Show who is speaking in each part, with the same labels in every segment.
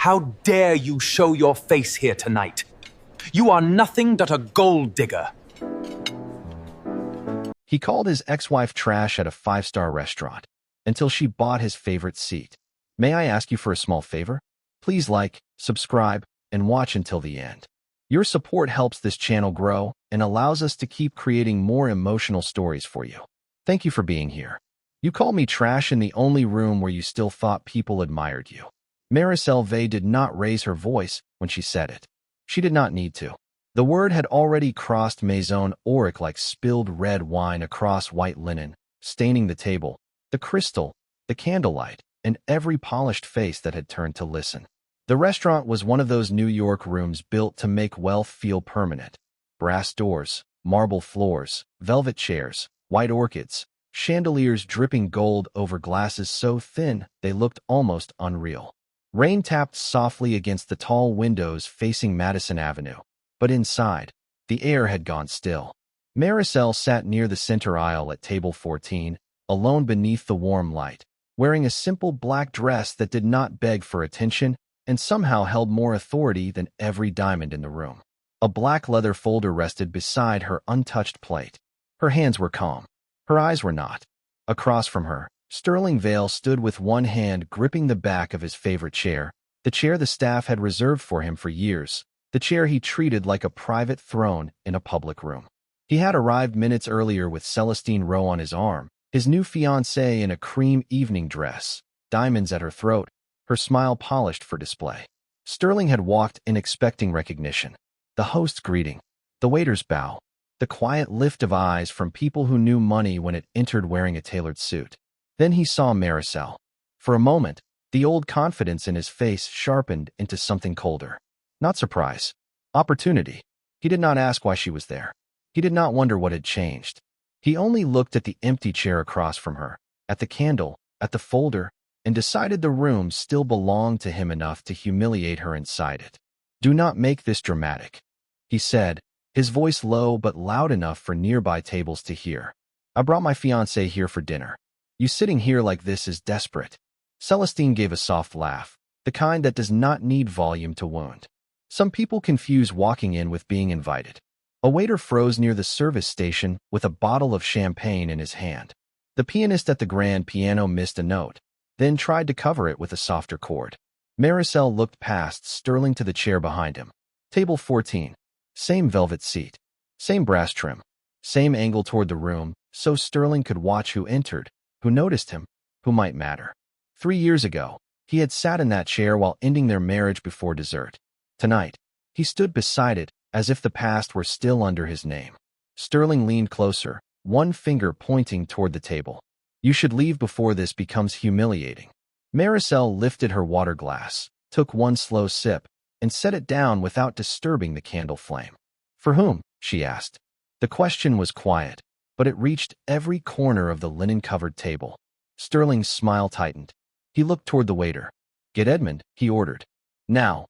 Speaker 1: How dare you show your face here tonight? You are nothing but a gold digger.
Speaker 2: He called his ex-wife trash at a five-star restaurant until she bought his favorite seat. May I ask you for a small favor? Please like, subscribe, and watch until the end. Your support helps this channel grow and allows us to keep creating more emotional stories for you. Thank you for being here. You called me trash in the only room where you still thought people admired you. Maricel Vey did not raise her voice when she said it. She did not need to. The word had already crossed Maison Auric like spilled red wine across white linen, staining the table, the crystal, the candlelight, and every polished face that had turned to listen. The restaurant was one of those New York rooms built to make wealth feel permanent. Brass doors, marble floors, velvet chairs, white orchids, chandeliers dripping gold over glasses so thin they looked almost unreal. Rain tapped softly against the tall windows facing Madison Avenue. But inside, the air had gone still. Maricel sat near the center aisle at table 14, alone beneath the warm light, wearing a simple black dress that did not beg for attention and somehow held more authority than every diamond in the room. A black leather folder rested beside her untouched plate. Her hands were calm. Her eyes were not. Across from her, Sterling Vale stood with one hand gripping the back of his favorite chair, the chair the staff had reserved for him for years, the chair he treated like a private throne in a public room. He had arrived minutes earlier with Celestine Rowe on his arm, his new fiancée in a cream evening dress, diamonds at her throat, her smile polished for display. Sterling had walked in expecting recognition. The host's greeting, the waiter's bow, the quiet lift of eyes from people who knew money when it entered wearing a tailored suit. Then he saw Maricel. For a moment, the old confidence in his face sharpened into something colder. Not surprise. Opportunity. He did not ask why she was there. He did not wonder what had changed. He only looked at the empty chair across from her, at the candle, at the folder, and decided the room still belonged to him enough to humiliate her inside it. "Do not make this dramatic," he said, his voice low but loud enough for nearby tables to hear. "I brought my fiancée here for dinner. You sitting here like this is desperate." Celestine gave a soft laugh, the kind that does not need volume to wound. Some people confuse walking in with being invited. A waiter froze near the service station with a bottle of champagne in his hand. The pianist at the grand piano missed a note, then tried to cover it with a softer chord. Maricel looked past Sterling to the chair behind him. Table 14. Same velvet seat. Same brass trim. Same angle toward the room, so Sterling could watch who entered, who noticed him, who might matter. 3 years ago, he had sat in that chair while ending their marriage before dessert. Tonight, he stood beside it as if the past were still under his name. Sterling leaned closer, one finger pointing toward the table. "You should leave before this becomes humiliating." Maricel lifted her water glass, took one slow sip, and set it down without disturbing the candle flame. "For whom?" she asked. The question was quiet, but it reached every corner of the linen-covered table. Sterling's smile tightened. He looked toward the waiter. "Get Edmund," he ordered. "Now."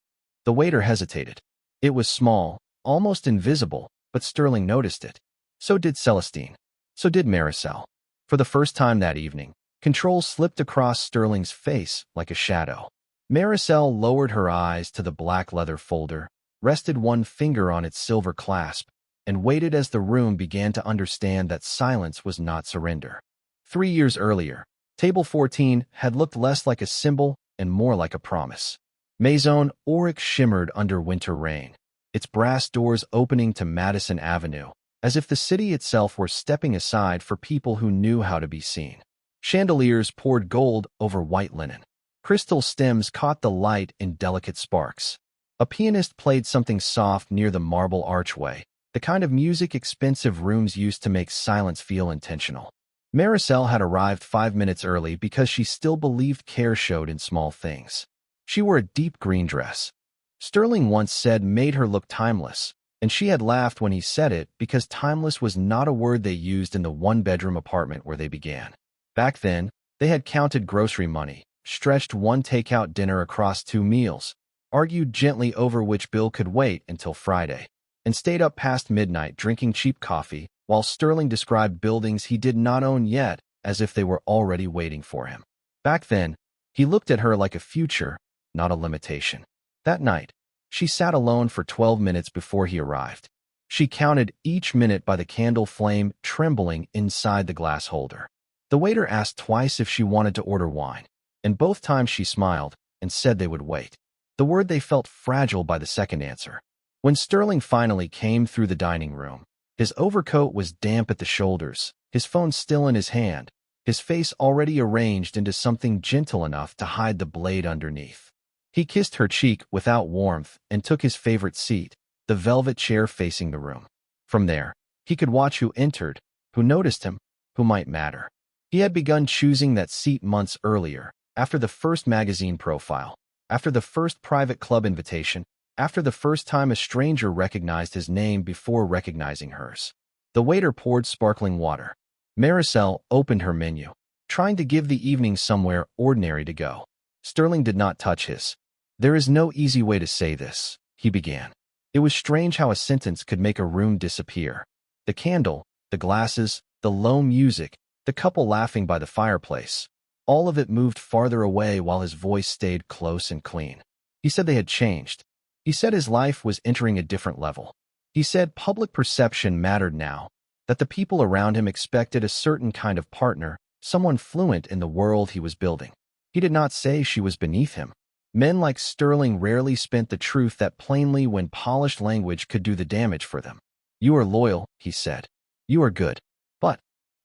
Speaker 2: The waiter hesitated. It was small, almost invisible, but Sterling noticed it. So did Celestine. So did Maricel. For the first time that evening, control slipped across Sterling's face like a shadow. Maricel lowered her eyes to the black leather folder, rested one finger on its silver clasp, and waited as the room began to understand that silence was not surrender. 3 years earlier, Table 14 had looked less like a symbol and more like a promise. Maison Auric shimmered under winter rain, its brass doors opening to Madison Avenue, as if the city itself were stepping aside for people who knew how to be seen. Chandeliers poured gold over white linen. Crystal stems caught the light in delicate sparks. A pianist played something soft near the marble archway, the kind of music expensive rooms used to make silence feel intentional. Maricel had arrived 5 minutes early because she still believed care showed in small things. She wore a deep green dress. Sterling once said made her look timeless, and she had laughed when he said it because timeless was not a word they used in the one-bedroom apartment where they began. Back then, they had counted grocery money, stretched one takeout dinner across 2 meals, argued gently over which bill could wait until Friday, and stayed up past midnight drinking cheap coffee while Sterling described buildings he did not own yet as if they were already waiting for him. Back then, he looked at her like a future, not a limitation. That night, she sat alone for 12 minutes before he arrived. She counted each minute by the candle flame trembling inside the glass holder. The waiter asked twice if she wanted to order wine, and both times she smiled and said they would wait. The word they felt fragile by the second answer. When Sterling finally came through the dining room, his overcoat was damp at the shoulders, his phone still in his hand, his face already arranged into something gentle enough to hide the blade underneath. He kissed her cheek without warmth and took his favorite seat, the velvet chair facing the room. From there, he could watch who entered, who noticed him, who might matter. He had begun choosing that seat months earlier, after the first magazine profile, after the first private club invitation, after the first time a stranger recognized his name before recognizing hers. The waiter poured sparkling water. Maricel opened her menu, trying to give the evening somewhere ordinary to go. Sterling did not touch his. "There is no easy way to say this," he began. It was strange how a sentence could make a room disappear. The candle, the glasses, the low music, the couple laughing by the fireplace, all of it moved farther away while his voice stayed close and clean. He said they had changed. He said his life was entering a different level. He said public perception mattered now, that the people around him expected a certain kind of partner, someone fluent in the world he was building. He did not say she was beneath him. Men like Sterling rarely spent the truth that plainly when polished language could do the damage for them. "You are loyal," he said. "You are good. But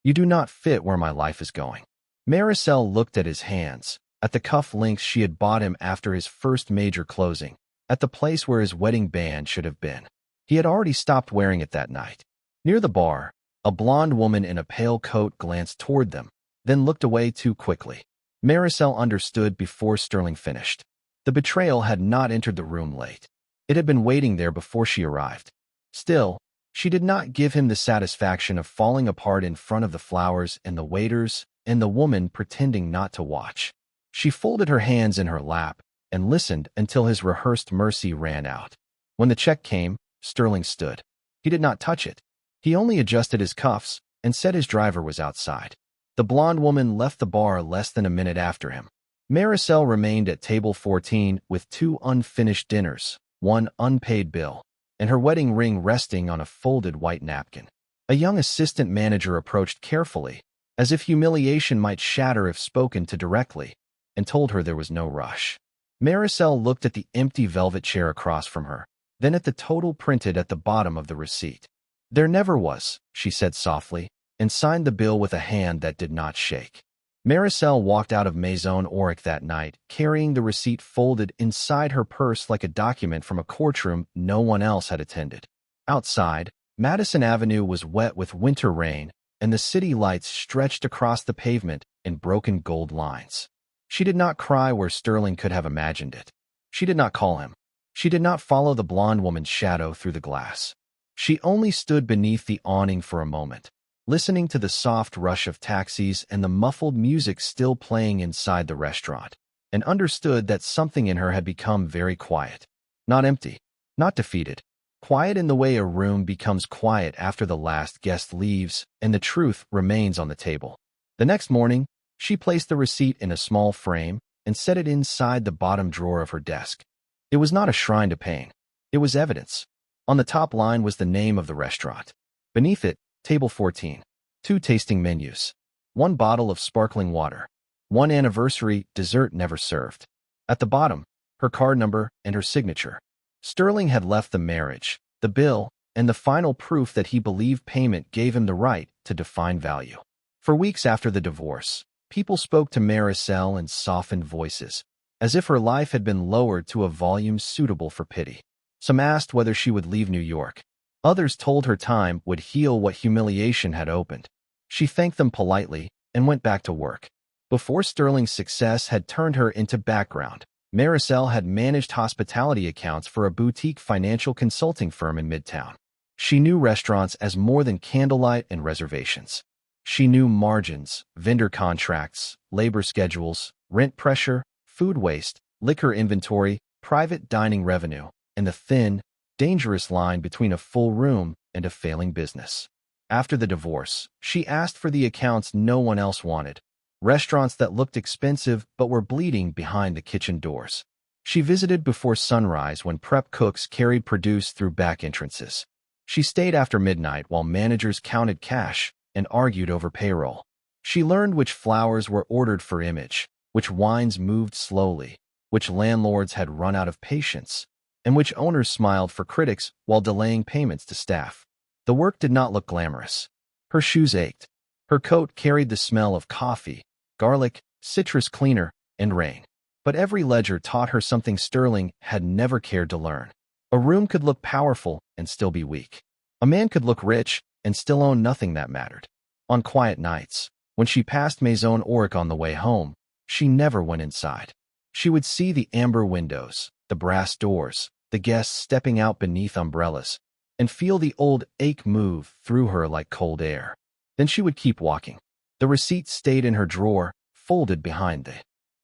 Speaker 2: you do not fit where my life is going." Maricel looked at his hands, at the cuff links she had bought him after his first major closing, at the place where his wedding band should have been. He had already stopped wearing it that night. Near the bar, a blonde woman in a pale coat glanced toward them, then looked away too quickly. Maricel understood before Sterling finished. The betrayal had not entered the room late. It had been waiting there before she arrived. Still, she did not give him the satisfaction of falling apart in front of the flowers and the waiters and the woman pretending not to watch. She folded her hands in her lap and listened until his rehearsed mercy ran out. When the check came, Sterling stood. He did not touch it. He only adjusted his cuffs and said his driver was outside. The blonde woman left the bar less than a minute after him. Maricel remained at table 14 with 2 unfinished dinners, 1 unpaid bill, and her wedding ring resting on a folded white napkin. A young assistant manager approached carefully, as if humiliation might shatter if spoken to directly, and told her there was no rush. Maricel looked at the empty velvet chair across from her, then at the total printed at the bottom of the receipt. "There never was," she said softly, and signed the bill with a hand that did not shake. Maricel walked out of Maison Auric that night, carrying the receipt folded inside her purse like a document from a courtroom no one else had attended. Outside, Madison Avenue was wet with winter rain, and the city lights stretched across the pavement in broken gold lines. She did not cry where Sterling could have imagined it. She did not call him. She did not follow the blonde woman's shadow through the glass. She only stood beneath the awning for a moment, listening to the soft rush of taxis and the muffled music still playing inside the restaurant, and understood that something in her had become very quiet. Not empty, not defeated. Quiet in the way a room becomes quiet after the last guest leaves and the truth remains on the table. The next morning, she placed the receipt in a small frame and set it inside the bottom drawer of her desk. It was not a shrine to pain. It was evidence. On the top line was the name of the restaurant. Beneath it, Table 14. 2 tasting menus. 1 bottle of sparkling water. 1 anniversary dessert never served. At the bottom, her card number and her signature. Sterling had left the marriage, the bill, and the final proof that he believed payment gave him the right to define value. For weeks after the divorce, people spoke to Maricel in softened voices, as if her life had been lowered to a volume suitable for pity. Some asked whether she would leave New York. Others told her time would heal what humiliation had opened. She thanked them politely and went back to work. Before Sterling's success had turned her into background, Maricel had managed hospitality accounts for a boutique financial consulting firm in Midtown. She knew restaurants as more than candlelight and reservations. She knew margins, vendor contracts, labor schedules, rent pressure, food waste, liquor inventory, private dining revenue, and the thin, dangerous line between a full room and a failing business. After the divorce, she asked for the accounts no one else wanted, restaurants that looked expensive but were bleeding behind the kitchen doors. She visited before sunrise when prep cooks carried produce through back entrances. She stayed after midnight while managers counted cash and argued over payroll. She learned which flowers were ordered for image, which wines moved slowly, which landlords had run out of patience, and which owners smiled for critics while delaying payments to staff. The work did not look glamorous. Her shoes ached. Her coat carried the smell of coffee, garlic, citrus cleaner, and rain. But every ledger taught her something Sterling had never cared to learn. A room could look powerful and still be weak. A man could look rich and still own nothing that mattered. On quiet nights, when she passed Maison Auric on the way home, she never went inside. She would see the amber windows, the brass doors, the guests stepping out beneath umbrellas, and feel the old ache move through her like cold air. Then she would keep walking. The receipt stayed in her drawer, folded behind the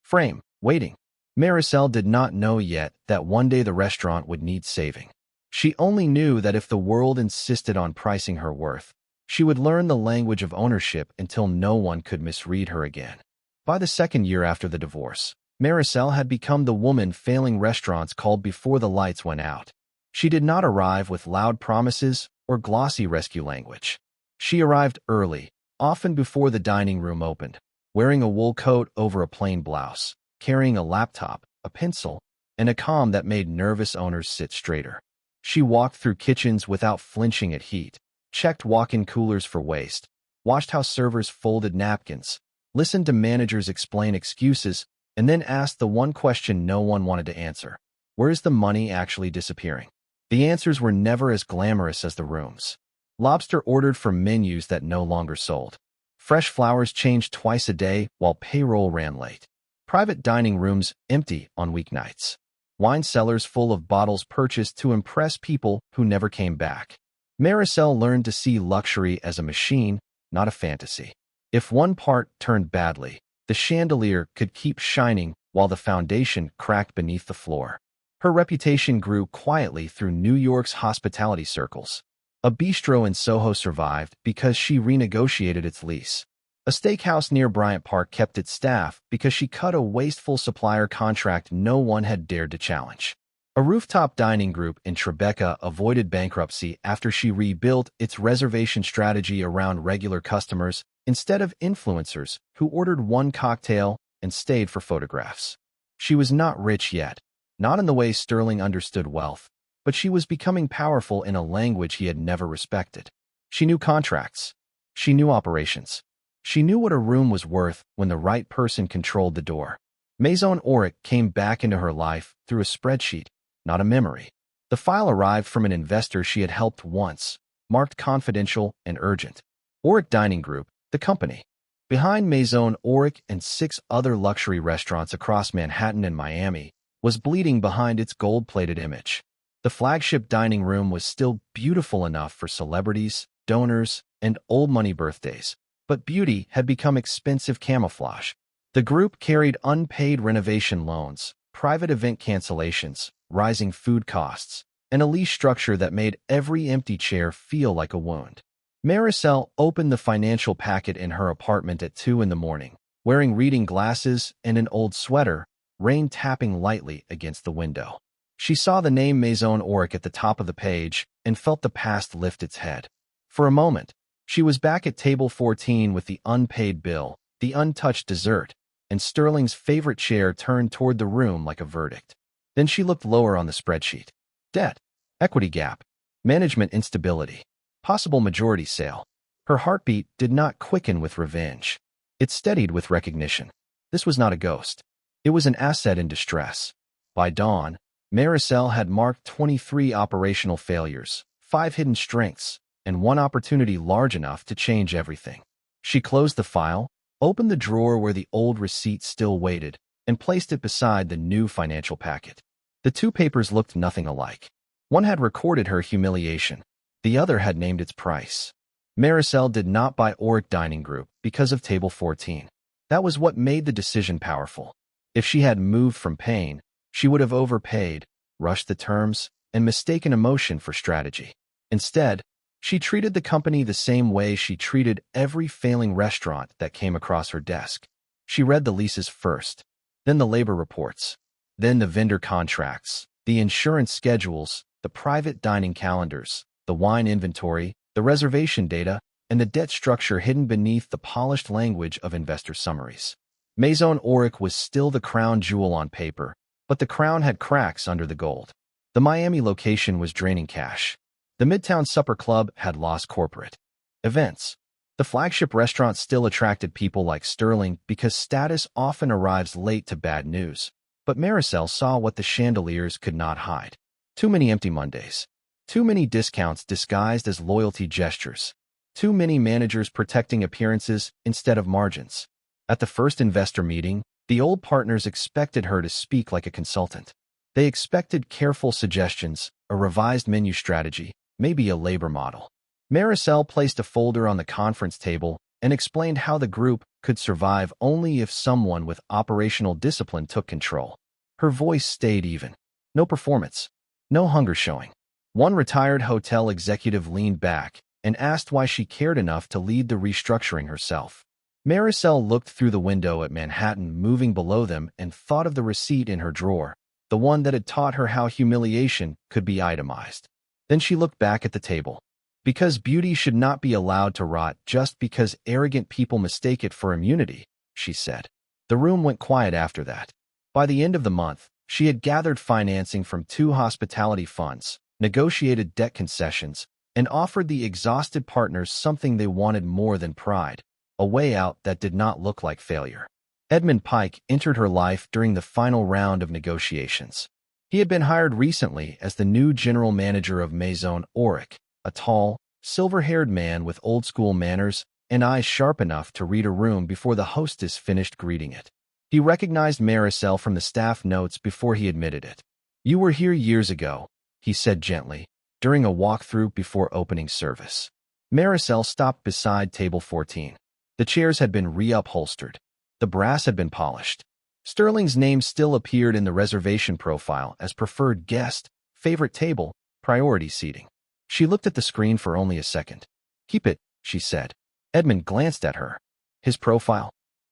Speaker 2: frame, waiting. Maricel did not know yet that one day the restaurant would need saving. She only knew that if the world insisted on pricing her worth, she would learn the language of ownership until no one could misread her again. By the second year after the divorce, Maricel had become the woman failing restaurants called before the lights went out. She did not arrive with loud promises or glossy rescue language. She arrived early, often before the dining room opened, wearing a wool coat over a plain blouse, carrying a laptop, a pencil, and a calm that made nervous owners sit straighter. She walked through kitchens without flinching at heat, checked walk-in coolers for waste, watched how servers folded napkins, listened to managers explain excuses, and then asked the one question no one wanted to answer. Where is the money actually disappearing? The answers were never as glamorous as the rooms. Lobster ordered from menus that no longer sold. Fresh flowers changed twice a day while payroll ran late. Private dining rooms empty on weeknights. Wine cellars full of bottles purchased to impress people who never came back. Maricel learned to see luxury as a machine, not a fantasy. If one part turned badly, the chandelier could keep shining while the foundation cracked beneath the floor. Her reputation grew quietly through New York's hospitality circles. A bistro in Soho survived because she renegotiated its lease. A steakhouse near Bryant Park kept its staff because she cut a wasteful supplier contract no one had dared to challenge. A rooftop dining group in Tribeca avoided bankruptcy after she rebuilt its reservation strategy around regular customers instead of influencers who ordered one cocktail and stayed for photographs. She was not rich yet, not in the way Sterling understood wealth, but she was becoming powerful in a language he had never respected. She knew contracts. She knew operations. She knew what a room was worth when the right person controlled the door. Maison Auric came back into her life through a spreadsheet, not a memory. The file arrived from an investor she had helped once, marked confidential and urgent. Auric Dining Group, the company. Behind Maison Auric and 6 other luxury restaurants across Manhattan and Miami, was bleeding behind its gold-plated image. The flagship dining room was still beautiful enough for celebrities, donors, and old-money birthdays, but beauty had become expensive camouflage. The group carried unpaid renovation loans, private event cancellations, rising food costs, and a lease structure that made every empty chair feel like a wound. Maricel opened the financial packet in her apartment at 2 in the morning, wearing reading glasses and an old sweater, rain tapping lightly against the window. She saw the name Maison Auric at the top of the page and felt the past lift its head. For a moment, she was back at table 14 with the unpaid bill, the untouched dessert, and Sterling's favorite chair turned toward the room like a verdict. Then she looked lower on the spreadsheet. Debt, equity gap, management instability, possible majority sale. Her heartbeat did not quicken with revenge. It steadied with recognition. This was not a ghost. It was an asset in distress. By dawn, Maricel had marked 23 operational failures, 5 hidden strengths, and 1 opportunity large enough to change everything. She closed the file, opened the drawer where the old receipt still waited, and placed it beside the new financial packet. The 2 papers looked nothing alike. One had recorded her humiliation. The other had named its price. Maricel did not buy Auric Dining Group because of table 14. That was what made the decision powerful. If she had moved from pain, she would have overpaid, rushed the terms, and mistaken emotion for strategy. Instead, she treated the company the same way she treated every failing restaurant that came across her desk. She read the leases first, then the labor reports, Then the vendor contracts, the insurance schedules, the private dining calendars, the wine inventory, the reservation data, and the debt structure hidden beneath the polished language of investor summaries. Maison Auric was still the crown jewel on paper, but the crown had cracks under the gold. The Miami location was draining cash. The Midtown Supper Club had lost corporate events. The flagship restaurant still attracted people like Sterling because status often arrives late to bad news. But Maricel saw what the chandeliers could not hide. Too many empty Mondays. Too many discounts disguised as loyalty gestures. Too many managers protecting appearances instead of margins. At the first investor meeting, the old partners expected her to speak like a consultant. They expected careful suggestions, a revised menu strategy, maybe a labor model. Maricel placed a folder on the conference table and explained how the group could survive only if someone with operational discipline took control. Her voice stayed even. No performance. No hunger showing. One retired hotel executive leaned back and asked why she cared enough to lead the restructuring herself. Maricel looked through the window at Manhattan moving below them and thought of the receipt in her drawer, the one that had taught her how humiliation could be itemized. Then she looked back at the table. Because beauty should not be allowed to rot just because arrogant people mistake it for immunity, she said. The room went quiet after that. By the end of the month, she had gathered financing from 2 hospitality funds, negotiated debt concessions, and offered the exhausted partners something they wanted more than pride, a way out that did not look like failure. Edmund Pike entered her life during the final round of negotiations. He had been hired recently as the new general manager of Maison Auric, a tall, silver-haired man with old-school manners and eyes sharp enough to read a room before the hostess finished greeting it. He recognized Maricel from the staff notes before he admitted it. "You were here years ago," he said gently, during a walkthrough before opening service. Maricel stopped beside table 14. The chairs had been reupholstered. The brass had been polished. Sterling's name still appeared in the reservation profile as preferred guest, favorite table, priority seating. She looked at the screen for only a second. "Keep it," she said. Edmund glanced at her. "His profile?"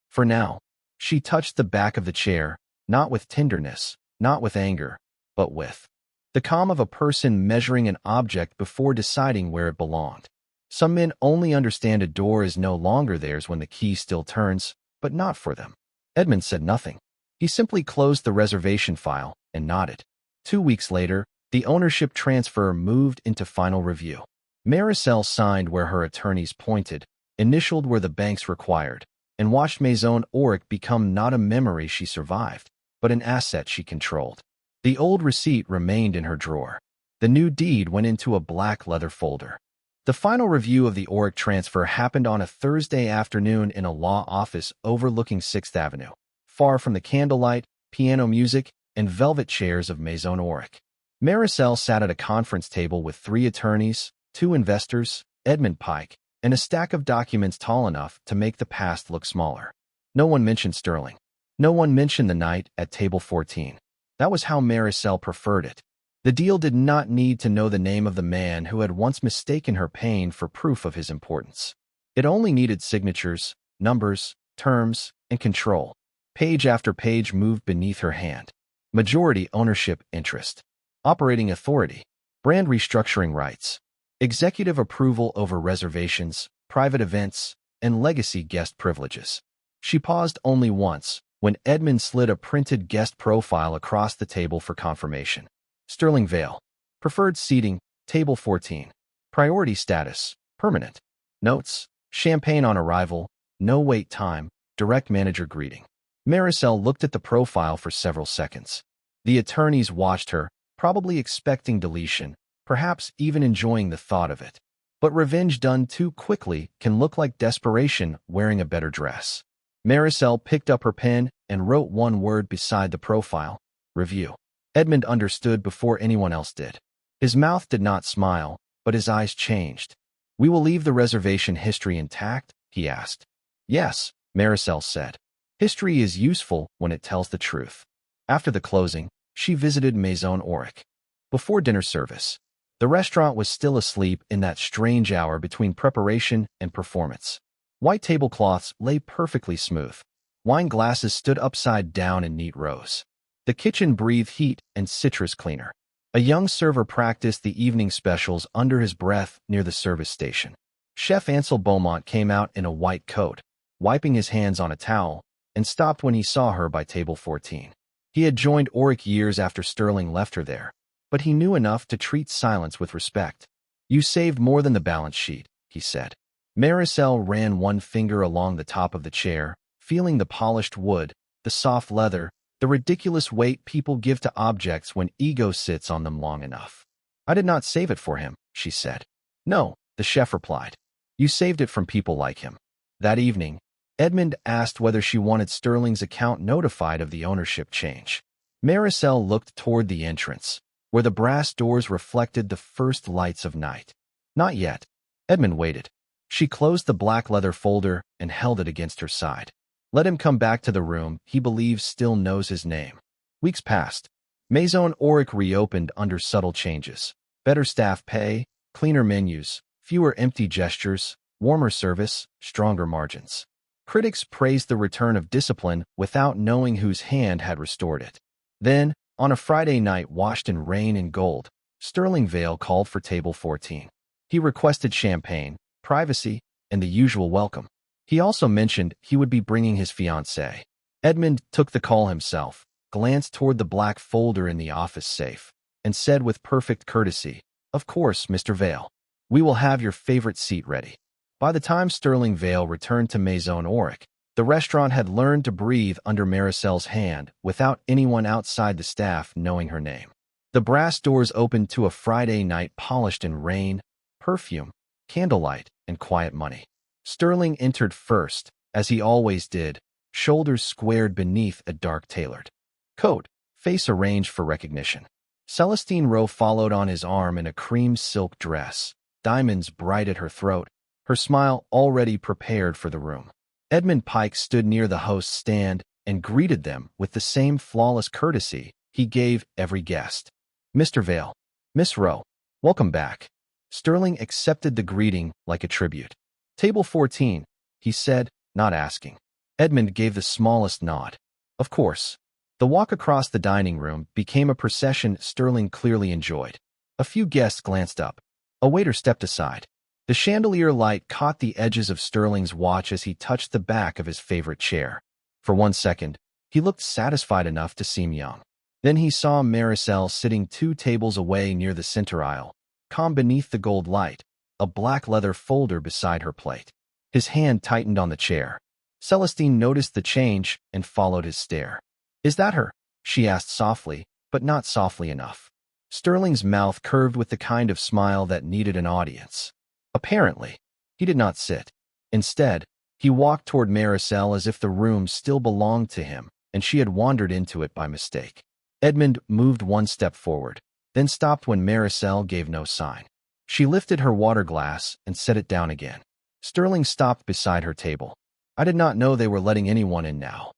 Speaker 2: "For now." She touched the back of the chair, not with tenderness, not with anger, but with the calm of a person measuring an object before deciding where it belonged. Some men only understand a door is no longer theirs when the key still turns, but not for them. Edmund said nothing. He simply closed the reservation file and nodded. 2 weeks later, the ownership transfer moved into final review. Maricel signed where her attorneys pointed, initialed where the banks required, and watched Maison Auric become not a memory she survived, but an asset she controlled. The old receipt remained in her drawer. The new deed went into a black leather folder. The final review of the Auric transfer happened on a Thursday afternoon in a law office overlooking 6th Avenue, far from the candlelight, piano music, and velvet chairs of Maison Auric. Maricel sat at a conference table with 3 attorneys, 2 investors, Edmund Pike, and a stack of documents tall enough to make the past look smaller. No one mentioned Sterling. No one mentioned the night at table 14. That was how Maricel preferred it. The deal did not need to know the name of the man who had once mistaken her pain for proof of his importance. It only needed signatures, numbers, terms, and control. Page after page moved beneath her hand. Majority ownership interest. Operating authority. Brand restructuring rights. Executive approval over reservations, private events, and legacy guest privileges. She paused only once, when Edmund slid a printed guest profile across the table for confirmation. Sterling Vale. Preferred seating, table 14. Priority status, permanent. Notes, champagne on arrival, no wait time, direct manager greeting. Maricel looked at the profile for several seconds. The attorneys watched her, probably expecting deletion, perhaps even enjoying the thought of it. But revenge done too quickly can look like desperation wearing a better dress. Maricel picked up her pen and wrote one word beside the profile: review. Edmund understood before anyone else did. His mouth did not smile, but his eyes changed. "We will leave the reservation history intact?" he asked. "Yes," Maricel said. "History is useful when it tells the truth." After the closing, she visited Maison Auric. Before dinner service, the restaurant was still asleep in that strange hour between preparation and performance. White tablecloths lay perfectly smooth. Wine glasses stood upside down in neat rows. The kitchen breathed heat and citrus cleaner. A young server practiced the evening specials under his breath near the service station. Chef Ansel Beaumont came out in a white coat, wiping his hands on a towel, and stopped when he saw her by table 14. He had joined Auric years after Sterling left her there, but he knew enough to treat silence with respect. "You saved more than the balance sheet," he said. Maricel ran one finger along the top of the chair, feeling the polished wood, the soft leather, the ridiculous weight people give to objects when ego sits on them long enough. "I did not save it for him," she said. "No," the chef replied. "You saved it from people like him." That evening, Edmund asked whether she wanted Sterling's account notified of the ownership change. Maricel looked toward the entrance, where the brass doors reflected the first lights of night. "Not yet." Edmund waited. She closed the black leather folder and held it against her side. "Let him come back to the room he believes still knows his name." Weeks passed. Maison Auric reopened under subtle changes. Better staff pay, cleaner menus, fewer empty gestures, warmer service, stronger margins. Critics praised the return of discipline without knowing whose hand had restored it. Then, on a Friday night washed in rain and gold, Sterling Vale called for table 14. He requested champagne, privacy, and the usual welcome. He also mentioned he would be bringing his fiancée. Edmund took the call himself, glanced toward the black folder in the office safe, and said with perfect courtesy, "Of course, Mr. Vale. We will have your favorite seat ready." By the time Sterling Vale returned to Maison Auric, the restaurant had learned to breathe under Maricel's hand without anyone outside the staff knowing her name. The brass doors opened to a Friday night polished in rain, perfume, candlelight, and quiet money. Sterling entered first, as he always did, shoulders squared beneath a dark-tailored coat, face arranged for recognition. Celestine Rowe followed on his arm in a cream silk dress, diamonds bright at her throat, her smile already prepared for the room. Edmund Pike stood near the host's stand and greeted them with the same flawless courtesy he gave every guest. "Mr. Vale, Miss Rowe, welcome back." Sterling accepted the greeting like a tribute. "Table 14, he said, not asking. Edmund gave the smallest nod. "Of course." The walk across the dining room became a procession Sterling clearly enjoyed. A few guests glanced up. A waiter stepped aside. The chandelier light caught the edges of Sterling's watch as he touched the back of his favorite chair. For 1 second, he looked satisfied enough to seem young. Then he saw Maricel sitting 2 tables away near the center aisle, calm beneath the gold light, a black leather folder beside her plate. His hand tightened on the chair. Celestine noticed the change and followed his stare. "Is that her?" she asked softly, but not softly enough. Sterling's mouth curved with the kind of smile that needed an audience. Apparently, he did not sit. Instead, he walked toward Maricel as if the room still belonged to him and she had wandered into it by mistake. Edmund moved 1 step forward, then stopped when Maricel gave no sign. She lifted her water glass and set it down again. Sterling stopped beside her table. "I did not know they were letting anyone in now."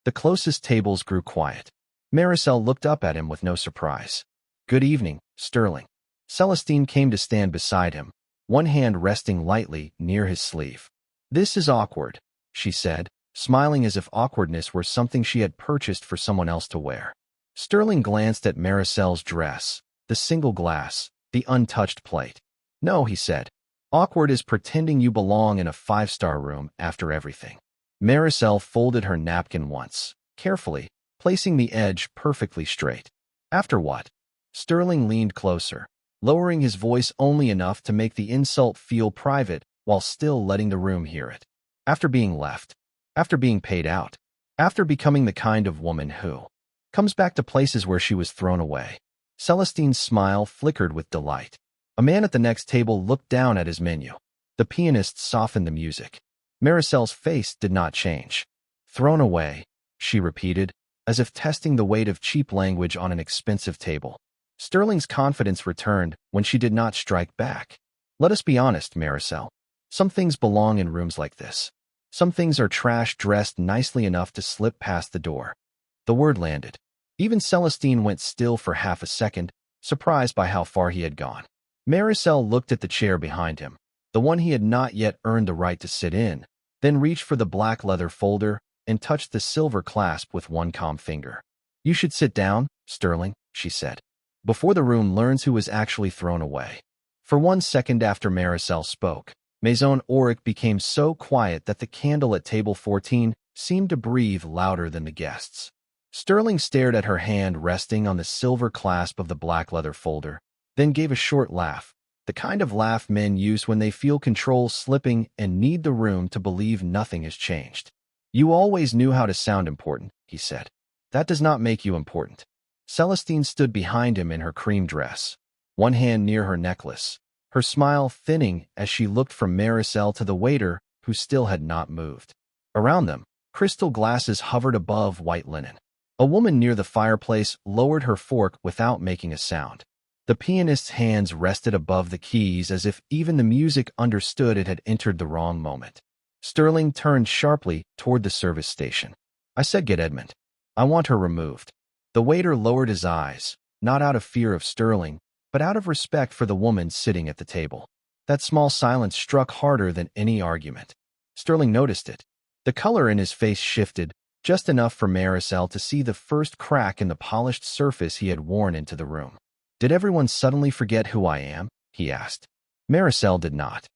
Speaker 2: The closest tables grew quiet. Maricel looked up at him with no surprise. "Good evening, Sterling." Celestine came to stand beside him, one hand resting lightly near his sleeve. "This is awkward," she said, smiling as if awkwardness were something she had purchased for someone else to wear. Sterling glanced at Maricel's dress, the single glass, the untouched plate. "No," he said. "Awkward is pretending you belong in a 5-star room after everything." Maricel folded her napkin once, carefully, placing the edge perfectly straight. "After what?" Sterling leaned closer, lowering his voice only enough to make the insult feel private while still letting the room hear it. "After being left. After being paid out. After becoming the kind of woman who comes back to places where she was thrown away." Celestine's smile flickered with delight. A man at the next table looked down at his menu. The pianist softened the music. Maricel's face did not change. "Thrown away," she repeated, as if testing the weight of cheap language on an expensive table. Sterling's confidence returned when she did not strike back. "Let us be honest, Maricel. Some things belong in rooms like this. Some things are trash dressed nicely enough to slip past the door." The word landed. Even Celestine went still for half a second, surprised by how far he had gone. Maricel looked at the chair behind him, the one he had not yet earned the right to sit in, then reached for the black leather folder and touched the silver clasp with one calm finger. You should sit down, Sterling, she said, before the room learns who was actually thrown away. For 1 second after Maricel spoke, Maison Auric became so quiet that the candle at table 14 seemed to breathe louder than the guests. Sterling stared at her hand resting on the silver clasp of the black leather folder, then gave a short laugh, the kind of laugh men use when they feel control slipping and need the room to believe nothing has changed. You always knew how to sound important, he said. That does not make you important. Celestine stood behind him in her cream dress, one hand near her necklace, her smile thinning as she looked from Maricel to the waiter who still had not moved. Around them, crystal glasses hovered above white linen. A woman near the fireplace lowered her fork without making a sound. The pianist's hands rested above the keys as if even the music understood it had entered the wrong moment. Sterling turned sharply toward the service station. I said get Edmund. I want her removed. The waiter lowered his eyes, not out of fear of Sterling, but out of respect for the woman sitting at the table. That small silence struck harder than any argument. Sterling noticed it. The color in his face shifted, just enough for Maricel to see the first crack in the polished surface he had worn into the room. Did everyone suddenly forget who I am? He asked. Maricel did not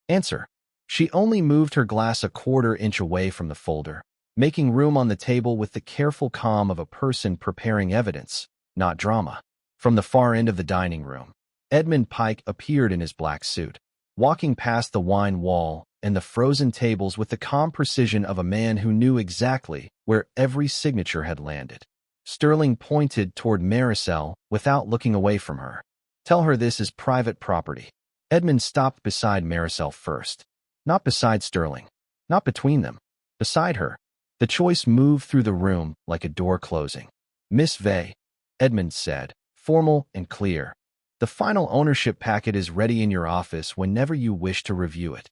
Speaker 2: answer. She only moved her glass a quarter-inch away from the folder, making room on the table with the careful calm of a person preparing evidence, not drama. From the far end of the dining room, Edmund Pike appeared in his black suit, walking past the wine wall and the frozen tables with the calm precision of a man who knew exactly where every signature had landed. Sterling pointed toward Maricel without looking away from her. Tell her this is private property. Edmund stopped beside Maricel first. Not beside Sterling. Not between them. Beside her. The choice moved through the room like a door closing. Miss Vey, Edmund said, formal and clear. The final ownership packet is ready in your office whenever you wish to review it.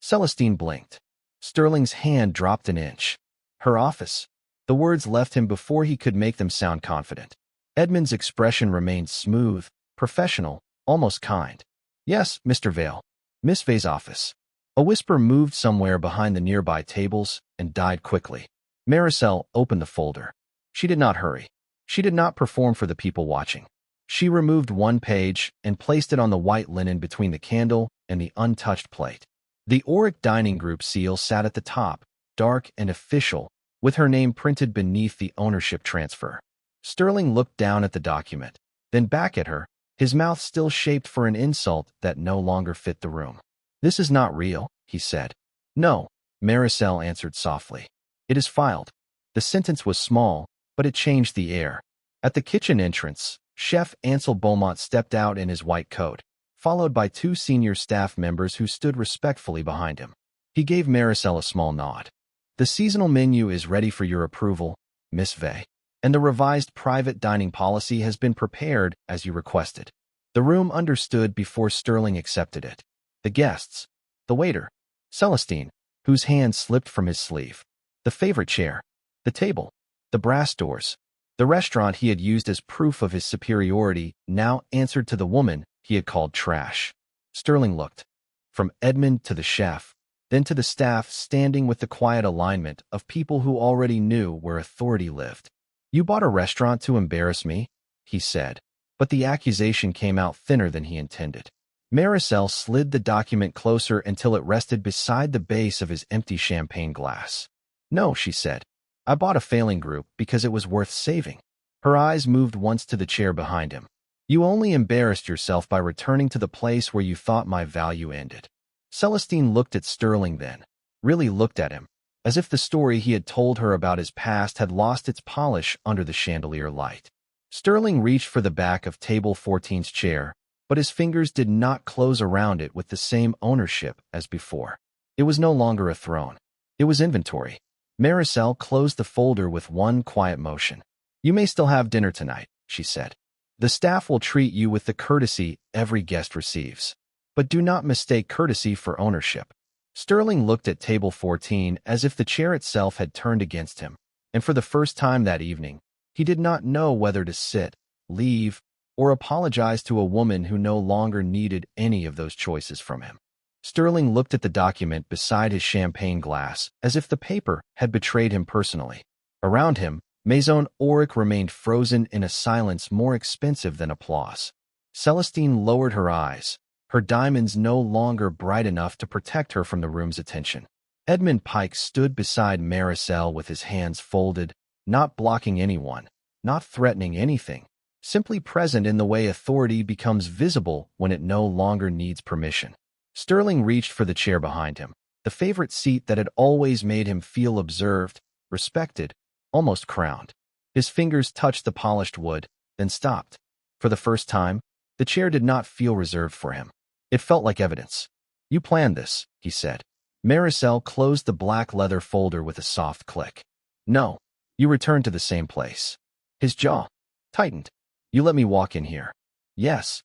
Speaker 2: Celestine blinked. Sterling's hand dropped an inch. Her office. The words left him before he could make them sound confident. Edmund's expression remained smooth, professional, almost kind. Yes, Mr. Vale. Miss Vey's office. A whisper moved somewhere behind the nearby tables and died quickly. Maricel opened the folder. She did not hurry. She did not perform for the people watching. She removed one page and placed it on the white linen between the candle and the untouched plate. The Auric Dining Group seal sat at the top, dark and official, with her name printed beneath the ownership transfer. Sterling looked down at the document, then back at her, his mouth still shaped for an insult that no longer fit the room. This is not real, he said. No, Maricel answered softly. It is filed. The sentence was small, but it changed the air. At the kitchen entrance, Chef Ansel Beaumont stepped out in his white coat, followed by 2 senior staff members who stood respectfully behind him. He gave Maricel a small nod. The seasonal menu is ready for your approval, Miss Vey, and the revised private dining policy has been prepared as you requested. The room understood before Sterling accepted it. The guests, the waiter, Celestine, whose hand slipped from his sleeve, the favorite chair, the table, the brass doors. The restaurant he had used as proof of his superiority now answered to the woman he had called trash. Sterling looked, from Edmund to the chef, then to the staff standing with the quiet alignment of people who already knew where authority lived. You bought a restaurant to embarrass me, he said, but the accusation came out thinner than he intended. Maricel slid the document closer until it rested beside the base of his empty champagne glass. No, she said. I bought a failing group because it was worth saving. Her eyes moved once to the chair behind him. You only embarrassed yourself by returning to the place where you thought my value ended. Celestine looked at Sterling then, really looked at him, as if the story he had told her about his past had lost its polish under the chandelier light. Sterling reached for the back of table 14's chair, but his fingers did not close around it with the same ownership as before. It was no longer a throne. It was inventory. Maricel closed the folder with one quiet motion. You may still have dinner tonight, she said. The staff will treat you with the courtesy every guest receives. But do not mistake courtesy for ownership. Sterling looked at table 14 as if the chair itself had turned against him, and for the first time that evening, he did not know whether to sit, leave, or apologize to a woman who no longer needed any of those choices from him. Sterling looked at the document beside his champagne glass as if the paper had betrayed him personally. Around him, Maison Auric remained frozen in a silence more expensive than applause. Celestine lowered her eyes, her diamonds no longer bright enough to protect her from the room's attention. Edmund Pike stood beside Maricel with his hands folded, not blocking anyone, not threatening anything, simply present in the way authority becomes visible when it no longer needs permission. Sterling reached for the chair behind him, the favorite seat that had always made him feel observed, respected, almost crowned. His fingers touched the polished wood, then stopped. For the first time, the chair did not feel reserved for him. It felt like evidence. "You planned this," he said. Maricel closed the black leather folder with a soft click. "No, you returned to the same place." His jaw tightened. "You let me walk in here." "Yes.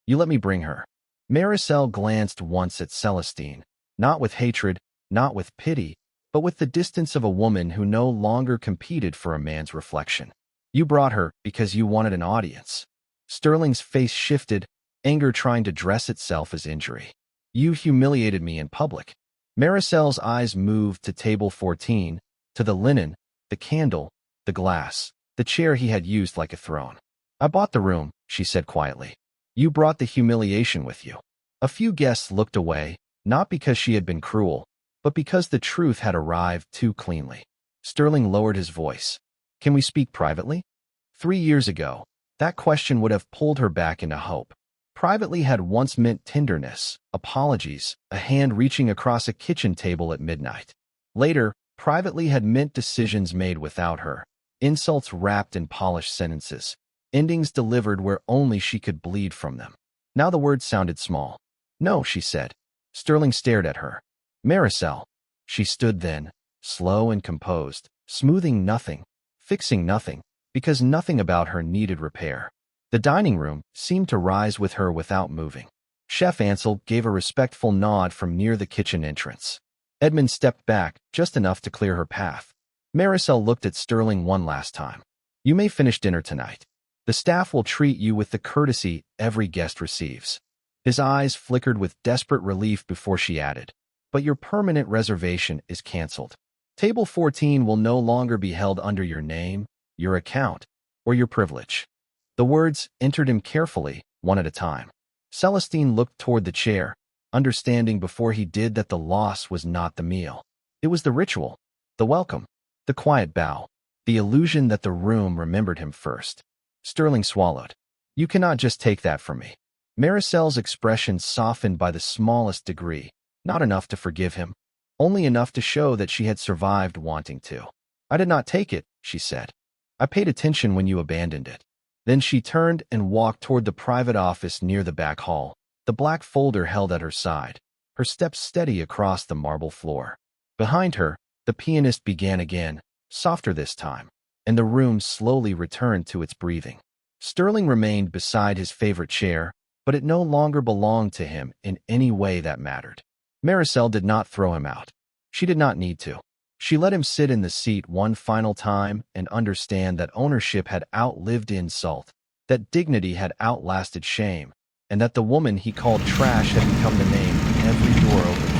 Speaker 2: You let me bring her." Maricel glanced once at Celestine, not with hatred, not with pity, but with the distance of a woman who no longer competed for a man's reflection. "You brought her because you wanted an audience." Sterling's face shifted, anger trying to dress itself as injury. "You humiliated me in public." Maricel's eyes moved to table 14, to the linen, the candle, the glass, the chair he had used like a throne. "I bought the room," she said quietly. "You brought the humiliation with you." A few guests looked away, not because she had been cruel, but because the truth had arrived too cleanly. Sterling lowered his voice. "Can we speak privately?" 3 years ago, that question would have pulled her back into hope. Privately had once meant tenderness, apologies, a hand reaching across a kitchen table at midnight. Later, privately had meant decisions made without her, insults wrapped in polished sentences, endings delivered where only she could bleed from them. Now the words sounded small. "No," she said. Sterling stared at her. "Maricel." She stood then, slow and composed, smoothing nothing, fixing nothing, because nothing about her needed repair. The dining room seemed to rise with her without moving. Chef Ansel gave a respectful nod from near the kitchen entrance. Edmund stepped back, just enough to clear her path. Maricel looked at Sterling one last time. "You may finish dinner tonight. The staff will treat you with the courtesy every guest receives." His eyes flickered with desperate relief before she added, "But your permanent reservation is canceled. Table 14 will no longer be held under your name, your account, or your privilege." The words entered him carefully, one at a time. Celestine looked toward the chair, understanding before he did that the loss was not the meal. It was the ritual, the welcome, the quiet bow, the illusion that the room remembered him first. Sterling swallowed. "You cannot just take that from me." Maricel's expression softened by the smallest degree, not enough to forgive him, only enough to show that she had survived wanting to. "I did not take it," she said. "I paid attention when you abandoned it." Then she turned and walked toward the private office near the back hall, the black folder held at her side, her steps steady across the marble floor. Behind her, the pianist began again, softer this time, and the room slowly returned to its breathing. Sterling remained beside his favorite chair, but it no longer belonged to him in any way that mattered. Maricel did not throw him out. She did not need to. She let him sit in the seat one final time and understand that ownership had outlived insult, that dignity had outlasted shame, and that the woman he called trash had become the name every door opened.